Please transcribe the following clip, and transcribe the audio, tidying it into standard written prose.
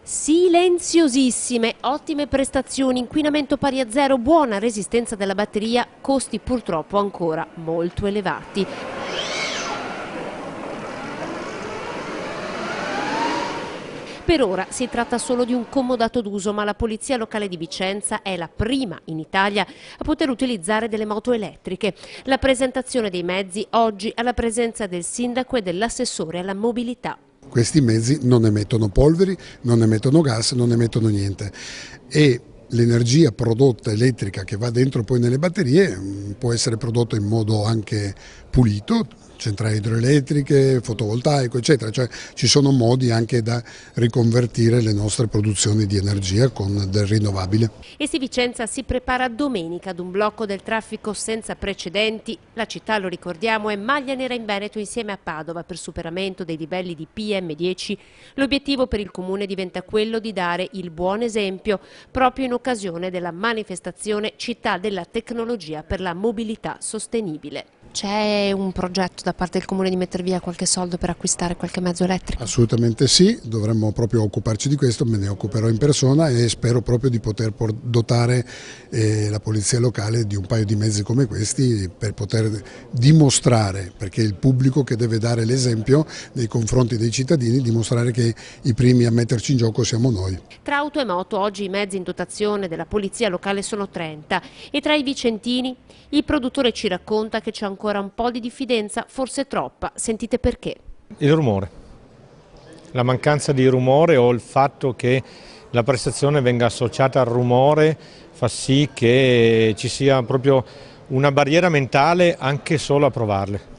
Silenziosissime, ottime prestazioni, inquinamento pari a zero, buona resistenza della batteria, costi purtroppo ancora molto elevati. Per ora si tratta solo di un comodato d'uso, ma la Polizia Locale di Vicenza è la prima in Italia a poter utilizzare delle moto elettriche. La presentazione dei mezzi oggi alla presenza del sindaco e dell'assessore alla mobilità. Questi mezzi non emettono polveri, non emettono gas, non emettono niente e l'energia prodotta elettrica che va dentro poi nelle batterie può essere prodotta in modo anche pulito, centrali idroelettriche, fotovoltaico eccetera, cioè ci sono modi anche da riconvertire le nostre produzioni di energia con del rinnovabile. E se Vicenza si prepara domenica ad un blocco del traffico senza precedenti, la città, lo ricordiamo, è maglia nera in Veneto insieme a Padova per superamento dei livelli di PM10. L'obiettivo per il comune diventa quello di dare il buon esempio proprio in occasione della manifestazione Città della Tecnologia per la Mobilità Sostenibile. C'è un progetto da parte del comune di mettere via qualche soldo per acquistare qualche mezzo elettrico? Assolutamente sì, dovremmo proprio occuparci di questo, me ne occuperò in persona e spero proprio di poter dotare la polizia locale di un paio di mezzi come questi per poter dimostrare, perché è il pubblico che deve dare l'esempio nei confronti dei cittadini, dimostrare che i primi a metterci in gioco siamo noi. Tra auto e moto oggi i mezzi in dotazione della polizia locale sono 30 e tra i vicentini il produttore ci racconta che c'è ancora un po' di diffidenza, forse troppa. Sentite perché. Il rumore, la mancanza di rumore o il fatto che la prestazione venga associata al rumore fa sì che ci sia proprio una barriera mentale anche solo a provarle.